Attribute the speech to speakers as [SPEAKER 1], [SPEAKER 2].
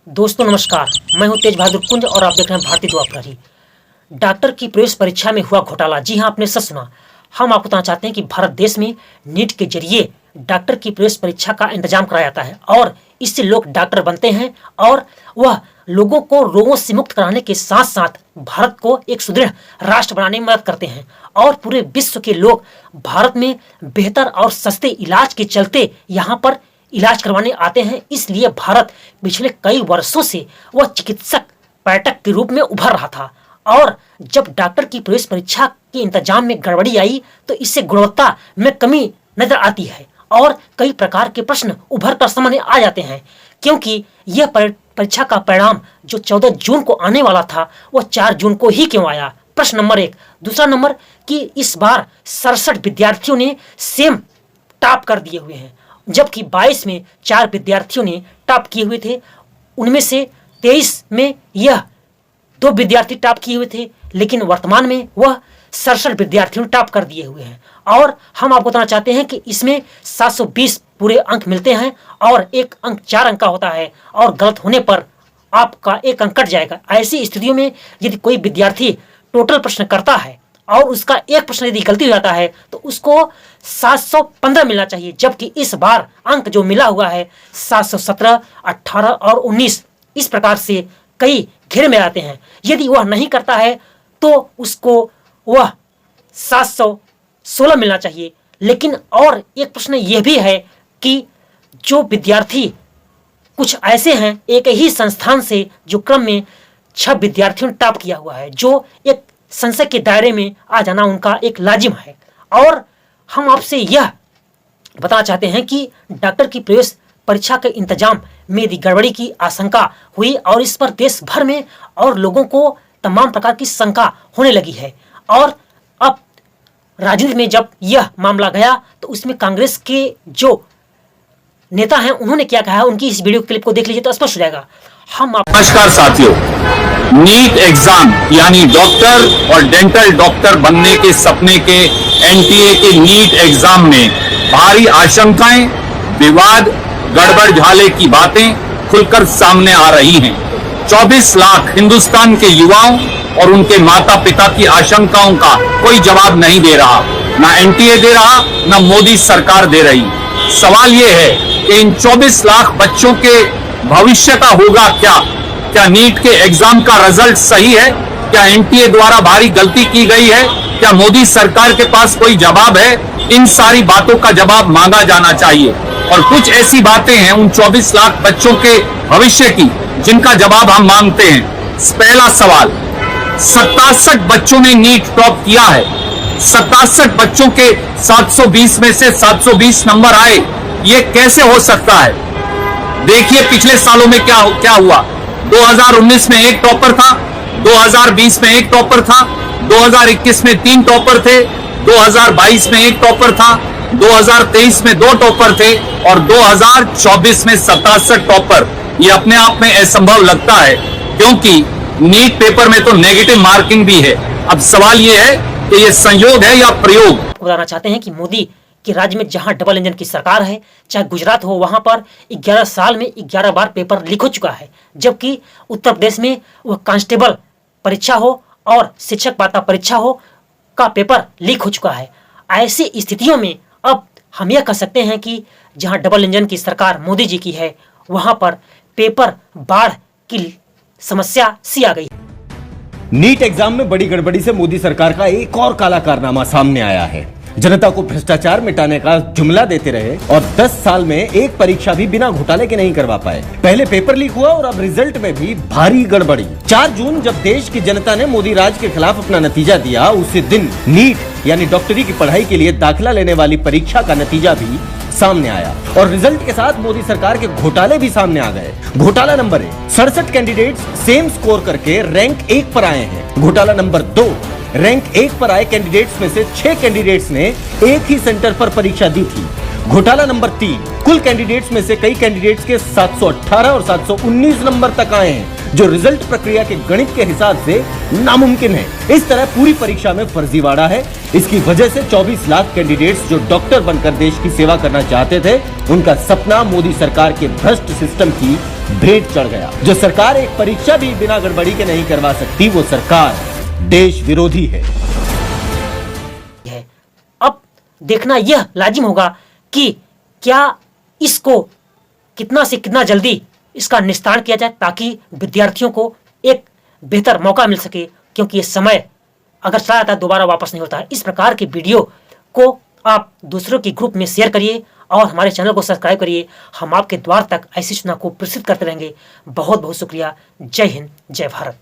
[SPEAKER 1] दोस्तों नमस्कार, मैं हूं तेज बहादुर कुंज और आप देख रहे हैं भारतीय दुआ प्रहरी। डॉक्टर की प्रवेश परीक्षा में हुआ घोटाला। जी हां, आपने सच सुना। हम आपको बताना चाहते हैं कि भारत देश में नीट के जरिए डॉक्टर की प्रवेश परीक्षा का इंतजाम कराया जाता है और इससे लोग डॉक्टर बनते हैं और वह लोगों को रोगों से मुक्त कराने के साथ साथ भारत को एक सुदृढ़ राष्ट्र बनाने में मदद करते हैं और पूरे विश्व के लोग भारत में बेहतर और सस्ते इलाज के चलते यहाँ पर इलाज करवाने आते हैं। इसलिए भारत पिछले कई वर्षों से वह चिकित्सक पर्यटक के रूप में उभर रहा था और जब डॉक्टर की प्रवेश परीक्षा के इंतजाम में गड़बड़ी आई तो इससे गुणवत्ता में कमी नजर आती है और कई प्रकार के प्रश्न उभर कर सामने आ जाते हैं, क्योंकि यह परीक्षा का परिणाम जो 14 जून को आने वाला था वह 4 जून को ही क्यों आया। प्रश्न नंबर 1। दूसरा नंबर कि इस बार 67 विद्यार्थियों ने सेम टॉप कर दिए हुए हैं, जबकि 22 में 4 विद्यार्थियों ने टॉप किए हुए थे। उनमें से 23 में यह 2 विद्यार्थी टॉप किए हुए थे, लेकिन वर्तमान में वह 67 विद्यार्थियों ने टॉप कर दिए हुए हैं। और हम आपको बताना चाहते हैं कि इसमें 720 पूरे अंक मिलते हैं और एक अंक 4 अंक का होता है और गलत होने पर आपका एक अंक कट जाएगा। ऐसी स्थितियों में यदि कोई विद्यार्थी टोटल प्रश्न करता है और उसका एक प्रश्न यदि गलती हो जाता है तो उसको 715 मिलना चाहिए, जबकि इस बार अंक जो मिला हुआ है 717, 18 और 19 इस प्रकार से कई घेरे में आते हैं। यदि वह नहीं करता है तो उसको वह 716 मिलना चाहिए। लेकिन और एक प्रश्न यह भी है कि जो विद्यार्थी कुछ ऐसे हैं एक ही संस्थान से जो क्रम में 6 विद्यार्थियों ने टॉप किया हुआ है, जो एक संसद के दायरे में आ जाना उनका एक लाजिम है। और हम आपसे यह बताना चाहते हैं कि डॉक्टर की प्रवेश परीक्षा के इंतजाम में यदि गड़बड़ी की आशंका हुई और इस पर देश भर में और लोगों को तमाम प्रकार की शंका होने लगी है। और अब राजनीति में जब यह मामला गया तो उसमें कांग्रेस के जो नेता हैं उन्होंने क्या कहा है, उनकी इस वीडियो क्लिप को देख लीजिए तो स्पष्ट हो जाएगा।
[SPEAKER 2] नमस्कार साथियों, नीट एग्जाम यानी डॉक्टर और डेंटल डॉक्टर बनने के सपने के एनटीए के नीट एग्जाम में भारी आशंकाएं, विवाद, गड़बड़ झाले की बातें खुलकर सामने आ रही हैं। 24 लाख हिंदुस्तान के युवाओं और उनके माता पिता की आशंकाओं का कोई जवाब नहीं दे रहा, ना एनटीए दे रहा, ना मोदी सरकार दे रही। सवाल यह है कि इन 24 लाख बच्चों के भविष्य का होगा क्या? क्या नीट के एग्जाम का रिजल्ट सही है? क्या एनटीए द्वारा भारी गलती की गई है? क्या मोदी सरकार के पास कोई जवाब है? इन सारी बातों का जवाब मांगा जाना चाहिए और कुछ ऐसी बातें हैं उन 24 लाख बच्चों के भविष्य की जिनका जवाब हम मांगते हैं। पहला सवाल, 67 बच्चों ने नीट टॉप किया है। 67 बच्चों के 720 में से 720 नंबर आए, ये कैसे हो सकता है? देखिए पिछले सालों में क्या हुआ। 2019 में एक टॉपर था, 2020 में एक टॉपर था, 2021 में 3 टॉपर थे, 2022 में एक टॉपर था, 2023 में 2 टॉपर थे और 2024 में 67 टॉपर। ये अपने आप में असंभव लगता है क्योंकि नीट पेपर में तो नेगेटिव मार्किंग भी है। अब सवाल ये है कि ये संयोग है या प्रयोग।
[SPEAKER 1] बताना चाहते हैं कि मोदी कि राज्य में जहां डबल इंजन की सरकार है, चाहे गुजरात हो, वहां पर 11 साल में 11 बार पेपर लीक हो चुका है, जबकि उत्तर प्रदेश में वह कांस्टेबल परीक्षा हो और शिक्षक पात्रता परीक्षा हो का पेपर लीक हो चुका है। ऐसी स्थितियों में अब हम यह कह सकते हैं कि जहां डबल इंजन की सरकार मोदी जी की है वहां पर पेपर बाढ़ की समस्या सी आ गई।
[SPEAKER 3] नीट एग्जाम में बड़ी गड़बड़ी से मोदी सरकार का एक और काला कारनामा सामने आया है। जनता को भ्रष्टाचार मिटाने का जुमला देते रहे और 10 साल में एक परीक्षा भी बिना घोटाले के नहीं करवा पाए। पहले पेपर लीक हुआ और अब रिजल्ट में भी भारी गड़बड़ी। 4 जून जब देश की जनता ने मोदी राज के खिलाफ अपना नतीजा दिया, उसी दिन नीट यानी डॉक्टरी की पढ़ाई के लिए दाखिला लेने वाली परीक्षा का नतीजा भी सामने आया और रिजल्ट के साथ मोदी सरकार के घोटाले भी सामने आ गए। घोटाला नंबर 1, 67 कैंडिडेट्स सेम स्कोर करके रैंक 1 पर आए हैं। घोटाला नंबर 2, रैंक 1 पर आए कैंडिडेट्स में से 6 कैंडिडेट्स ने एक ही सेंटर पर परीक्षा दी थी। घोटाला नंबर 3, कुल कैंडिडेट्स में से कई कैंडिडेट्स के 718 और 719 नंबर तक आए हैं, जो रिजल्ट प्रक्रिया के गणित के हिसाब से नामुमकिन है। इस तरह पूरी परीक्षा में फर्जीवाड़ा है। इसकी वजह से 24 लाख कैंडिडेट्स जो डॉक्टर बनकर देश की सेवा करना चाहते थे, उनका सपना मोदी सरकार के भ्रष्ट सिस्टम की भेंट चढ़ गया। जो सरकार एक परीक्षा भी बिना गड़बड़ी के नहीं करवा सकती, वो सरकार देश विरोधी है।
[SPEAKER 1] अब देखना यह लाजिम होगा कि क्या इसको कितना से कितना जल्दी इसका निस्तारण किया जाए, ताकि विद्यार्थियों को एक बेहतर मौका मिल सके, क्योंकि ये समय अगर चला जाता है दोबारा वापस नहीं होता है। इस प्रकार के वीडियो को आप दूसरों के ग्रुप में शेयर करिए और हमारे चैनल को सब्सक्राइब करिए। हम आपके द्वार तक ऐसी सूचना को प्रेषित करते रहेंगे। बहुत बहुत शुक्रिया। जय हिंद, जय भारत।